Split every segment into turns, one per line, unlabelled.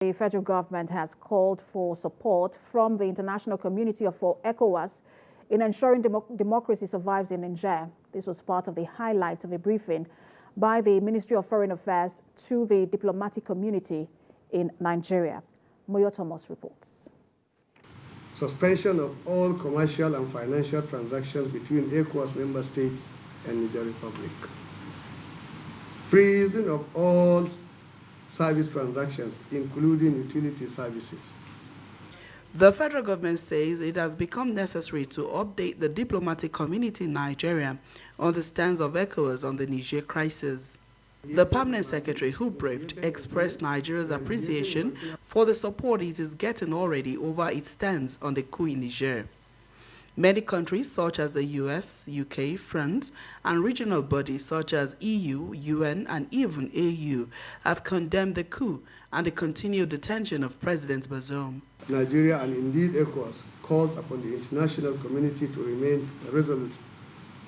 The federal government has called for support from the international community for ECOWAS in ensuring democracy survives in Niger. This was part of the highlights of a briefing by the Ministry of Foreign Affairs to the diplomatic community in Nigeria. Moyo Thomas reports.
Suspension of all commercial and financial transactions between ECOWAS member states and Niger Republic. Freezing of all service transactions, including utility services.
The federal government says it has become necessary to update the diplomatic community in Nigeria on the stance of ECOWAS on the Niger crisis. The permanent secretary, who briefed, expressed Nigeria's appreciation for the support it is getting already over its stance on the coup in Niger. Many countries such as the US, UK, France, and regional bodies such as EU, UN, and even AU have condemned the coup and the continued detention of President Bazoum.
Nigeria and indeed ECOWAS calls upon the international community to remain resolute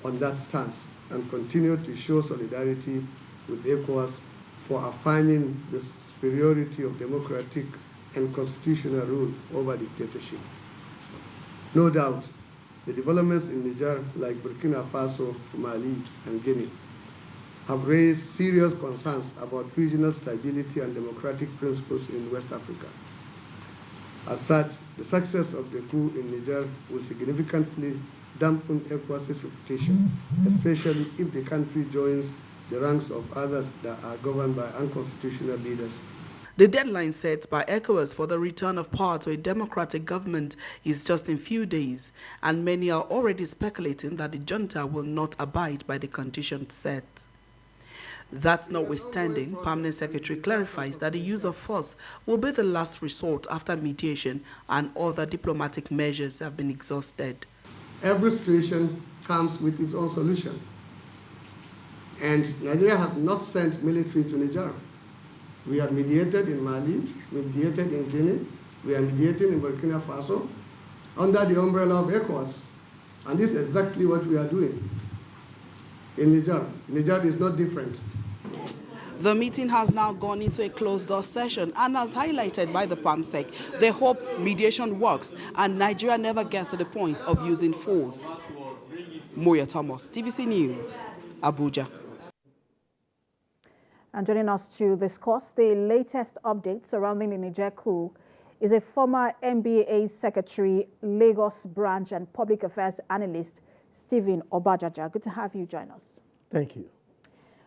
on that stance and continue to show solidarity with ECOWAS for affirming the superiority of democratic and constitutional rule over dictatorship. No doubt, the developments in Niger, like Burkina Faso, Mali, and Guinea, have raised serious concerns about regional stability and democratic principles in West Africa. As such, the success of the coup in Niger will significantly dampen ECOWAS's reputation, especially if the country joins the ranks of others that are governed by unconstitutional leaders.
The deadline set by ECOWAS for the return of power to a democratic government is just in few days, and many are already speculating that the junta will not abide by the conditions set. That notwithstanding, Permanent Secretary clarifies that the use of force will be the last resort after mediation and other diplomatic measures have been exhausted.
Every situation comes with its own solution. And Nigeria has not sent military to Niger. We have mediated in Mali, we mediated in Guinea, we are mediating in Burkina Faso under the umbrella of ECOWAS. And this is exactly what we are doing in Niger. Niger is not different.
The meeting has now gone into a closed-door session, and as highlighted by the PAMSEC, they hope mediation works and Nigeria never gets to the point of using force. Moyo Thomas, TVC News, Abuja.
And joining us to discuss the latest updates surrounding the Niger coup is a former NBA Secretary, Lagos Branch and Public Affairs Analyst, Stephen Obajaja. Good to have you join us.
Thank you.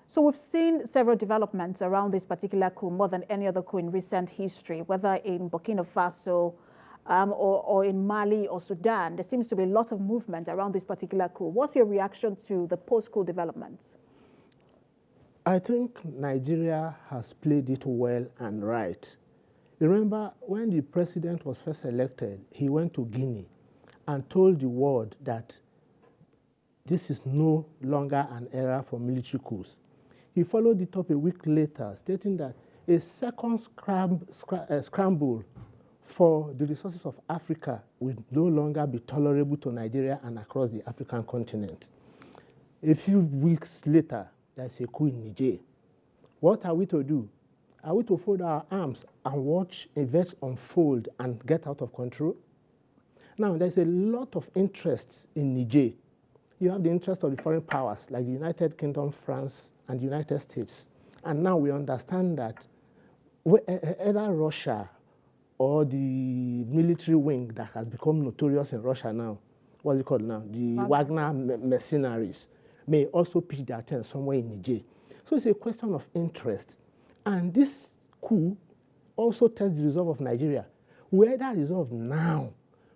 So we've seen several developments around this particular coup, more than any other coup in recent history, whether in Burkina Faso or in Mali or Sudan. There seems to be a lot of movement around this particular coup. What's your reaction to the post-coup developments?
I think Nigeria has played it well and right. Remember, when the president was first elected, he went to Guinea and told the world that this is no longer an era for military coups. He followed it up a week later, stating that a second scramble for the resources of Africa will no longer be tolerable to Nigeria and across the African continent. A few weeks later, there's a coup in Niger. What are we to do? Are we to fold our arms and watch events unfold and get out of control? Now, there's a lot of interests in Niger. You have the interest of the foreign powers, like the United Kingdom, France, and the United States. And now we understand that either Russia or the military wing that has become notorious in Russia now, what's it called now? The Wagner mercenaries, may also pitch their tent somewhere in Niger. So it's a question of interest. And this coup also tests the resolve of Nigeria. We either resolve now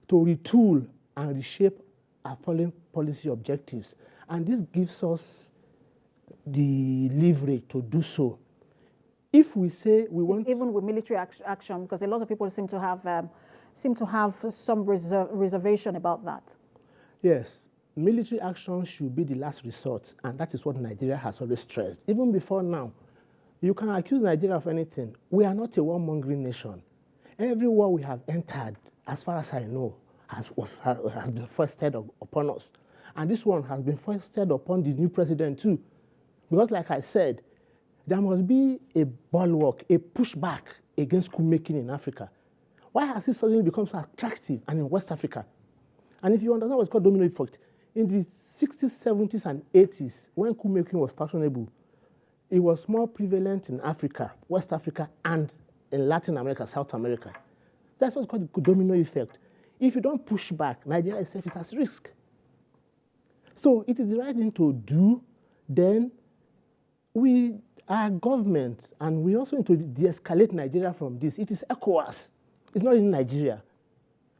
to retool and reshape our foreign policy objectives. And this gives us the leverage to do so. If we say we want...
Even with military action, because a lot of people seem to have some reservation about that.
Yes. Military action should be the last resort, and that is what Nigeria has always stressed. Even before now, you can accuse Nigeria of anything. We are not a warmongering nation. Every war we have entered, as far as I know, has been foisted upon us. And this one has been foisted upon the new president too. Because like I said, there must be a bulwark, a pushback against coup making in Africa? Why has it suddenly become so attractive and in West Africa? And if you understand what's called domino effect, in the 60s, 70s, and 80s, when coup making was fashionable, it was more prevalent in Africa, West Africa, and in Latin America, South America. That's what's called the domino effect. If you don't push back, Nigeria itself is at risk. So it is the right thing to do. Then we are government, and we also need to de-escalate Nigeria from this. It is ECOWAS. It's not in Nigeria.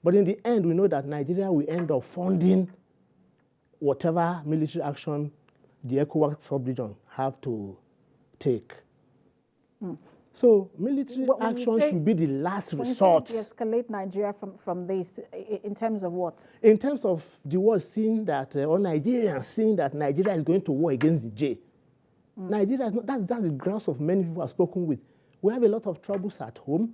But in the end, we know that Nigeria will end up funding whatever military action the ECOWAS sub-region have to take. So military action should be the last resort.
When you say de-escalate Nigeria from this, in terms of what?
In terms of the world seeing that, or Nigerians seeing that Nigeria is going to war against the J. Nigeria is not, that's the grounds of many people I've spoken with. We have a lot of troubles at home,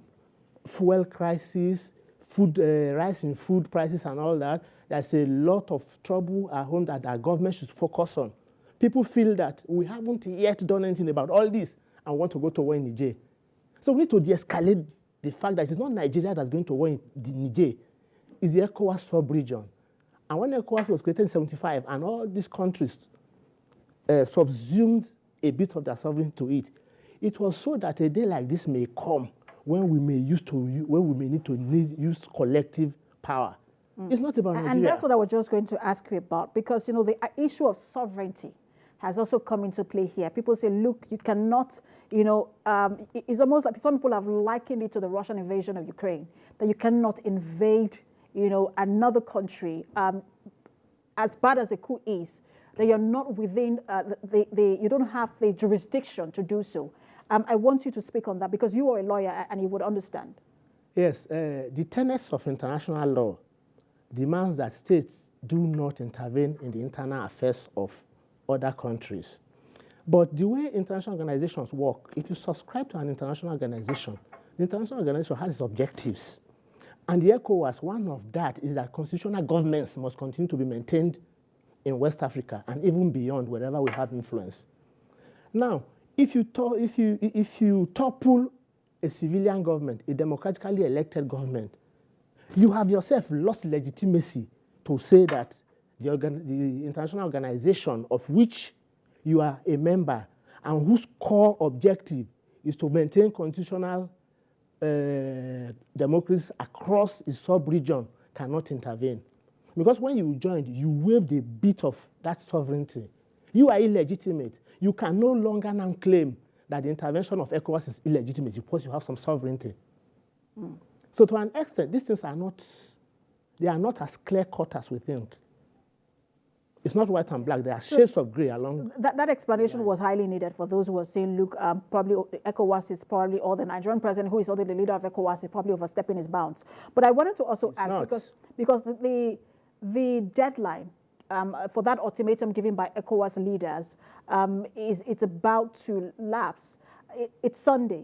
fuel crisis, rise in food prices and all that. There's a lot of trouble at home that our government should focus on. People feel that we haven't yet done anything about all this and want to go to war in Niger. So we need to de-escalate the fact that it's not Nigeria that's going to war in Niger. It's the ECOWAS sub-region. And when ECOWAS was created in 1975 and all these countries subsumed a bit of their sovereignty to it, it was so that a day like this may come when we may need to use collective power. It's not about Nigeria.
And that's what I was just going to ask you about, because, you know, the issue of sovereignty has also come into play here. People say, look, you cannot, you know, it's almost like some people have likened it to the Russian invasion of Ukraine, that you cannot invade, you know, another country. As bad as a coup is, that you're not within, you don't have the jurisdiction to do so. I want you to speak on that, because you are a lawyer and you would understand.
Yes, the tenets of international law demands that states do not intervene in the internal affairs of other countries. But the way international organizations work, if you subscribe to an international organization, the international organization has its objectives. And the ECOWAS, one of that is that constitutional governments must continue to be maintained in West Africa and even beyond, wherever we have influence. Now, if you topple a civilian government, a democratically elected government, you have yourself lost legitimacy to say that the international organization of which you are a member and whose core objective is to maintain constitutional democracy across the sub-region cannot intervene. Because when you joined, you waived a bit of that sovereignty. You are illegitimate. You can no longer now claim that the intervention of ECOWAS is illegitimate because you have some sovereignty. So to an extent, these things are not as clear-cut as we think. It's not white and black. There are shades of gray along.
That explanation was highly needed for those who were saying, look, probably ECOWAS is probably, or the Nigerian president, who is already the leader of ECOWAS, is probably overstepping his bounds. But I wanted to also ask, because the deadline for that ultimatum given by ECOWAS leaders it's about to lapse. It's Sunday.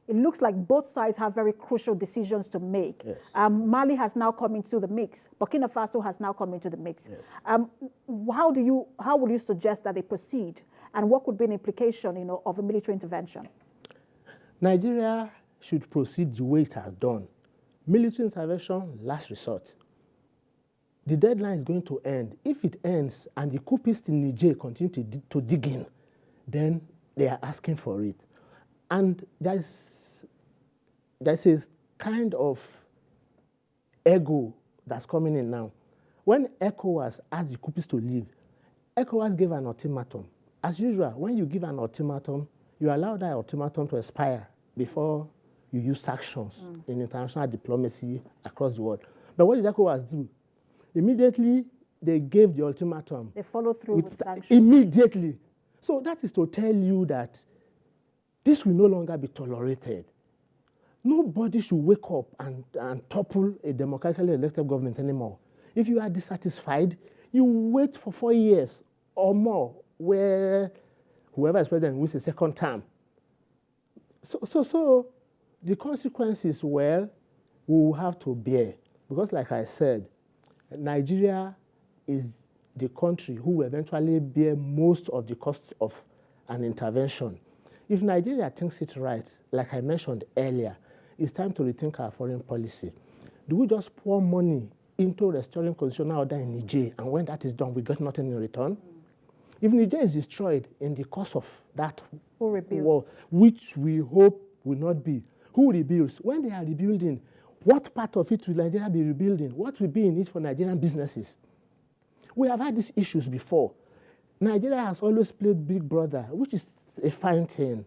It looks like both sides have very crucial decisions to make.
Yes.
Mali has now come into the mix. Burkina Faso has now come into the mix. Yes. How would you suggest that they proceed, and what could be an implication, you know, of a military intervention?
Nigeria should proceed the way it has done. Military intervention, last resort. The deadline is going to end. If it ends and the coupists in Niger continue to dig in, then they are asking for it. And there's a kind of ego that's coming in now. When ECOWAS asked the coupists to leave, ECOWAS gave an ultimatum. As usual, when you give an ultimatum, you allow that ultimatum to expire before you use sanctions in international diplomacy across the world. But what did ECOWAS do? Immediately, they gave the ultimatum.
They followed through with sanctions.
Immediately. So that is to tell you that this will no longer be tolerated. Nobody should wake up and topple a democratically elected government anymore. If you are dissatisfied, you wait for 4 years or more where whoever is president wins a second term. So the consequences, well, we will have to bear. Because like I said, Nigeria is the country who will eventually bear most of the costs of an intervention. If Nigeria thinks it right, like I mentioned earlier, it's time to rethink our foreign policy. Do we just pour money into restoring constitutional order in Niger, and when that is done, we get nothing in return? If Niger is destroyed in the course of that war, which we hope will not be, who rebuilds? When they are rebuilding, what part of it will Nigeria be rebuilding? What will be in it for Nigerian businesses? We have had these issues before. Nigeria has always played Big Brother, which is a fine thing.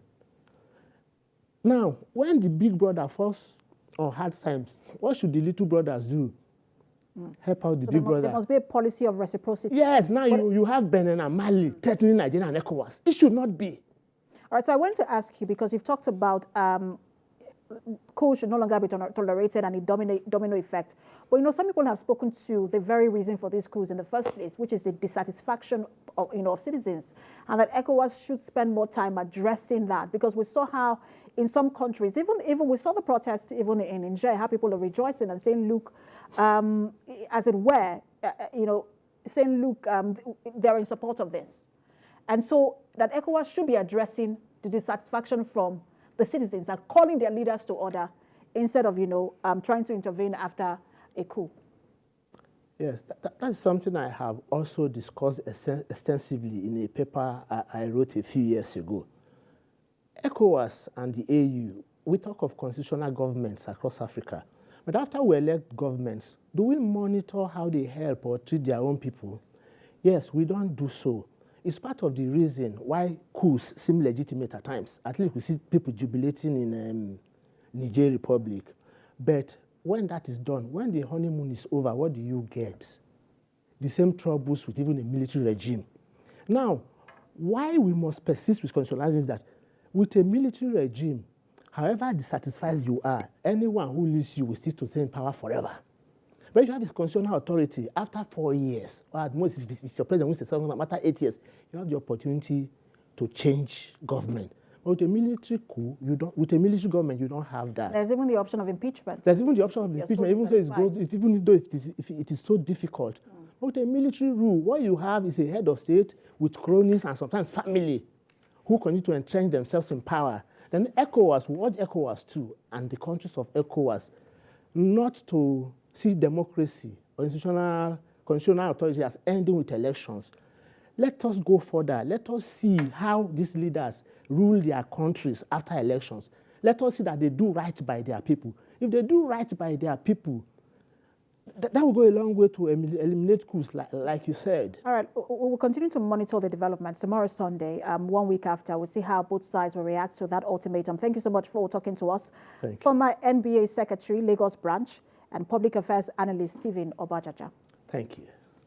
Now, when the Big Brother falls on hard times, what should the little brothers do? Help out the Big Brother.
There must be a policy of reciprocity.
Yes, now you have Benin and Mali threatening Nigeria and ECOWAS. It should not be.
All right, so I want to ask you, because you've talked about coup should no longer be tolerated and a domino effect. But, some people have spoken to the very reason for these coups in the first place, which is the dissatisfaction of citizens, and that ECOWAS should spend more time addressing that, because we saw how in some countries, even we saw the protests even in Niger, how people are rejoicing and saying, look, as it were, saying, look, they're in support of this. And so that ECOWAS should be addressing the dissatisfaction from the citizens and calling their leaders to order instead of, trying to intervene after a coup.
Yes, that's something I have also discussed extensively in a paper I wrote a few years ago. ECOWAS and the AU, we talk of constitutional governments across Africa. But after we elect governments, do we monitor how they help or treat their own people? Yes, we don't do so. It's part of the reason why coups seem legitimate at times. At least we see people jubilating in Niger Republic. But when that is done, when the honeymoon is over, what do you get? The same troubles with even a military regime. Now, why we must persist with constitutionalism is that with a military regime, however dissatisfied you are, anyone who leaves you will still stay in power forever. But if you have this constitutional authority, after 4 years, or at most, if your president wins the second, after 8 years, you have the opportunity to change government. But with a military coup, with a military government, you don't have that.
There's even the option of impeachment.
There's even the option of impeachment. Even though it is so difficult. But with a military rule, what you have is a head of state with cronies and sometimes family who continue to entrench themselves in power. Then ECOWAS, we urge ECOWAS too, and the countries of ECOWAS, not to see democracy or constitutional authority as ending with elections. Let us go further. Let us see how these leaders rule their countries after elections. Let us see that they do right by their people. If they do right by their people, that will go a long way to eliminate coups, like you said.
All right, we'll continue to monitor the developments. Tomorrow, Sunday, 1 week after, we'll see how both sides will react to that ultimatum. Thank you so much for talking to us.
Thank you.
Former NBA Secretary, Lagos Branch, and Public Affairs Analyst, Stephen Obajaja.
Thank you.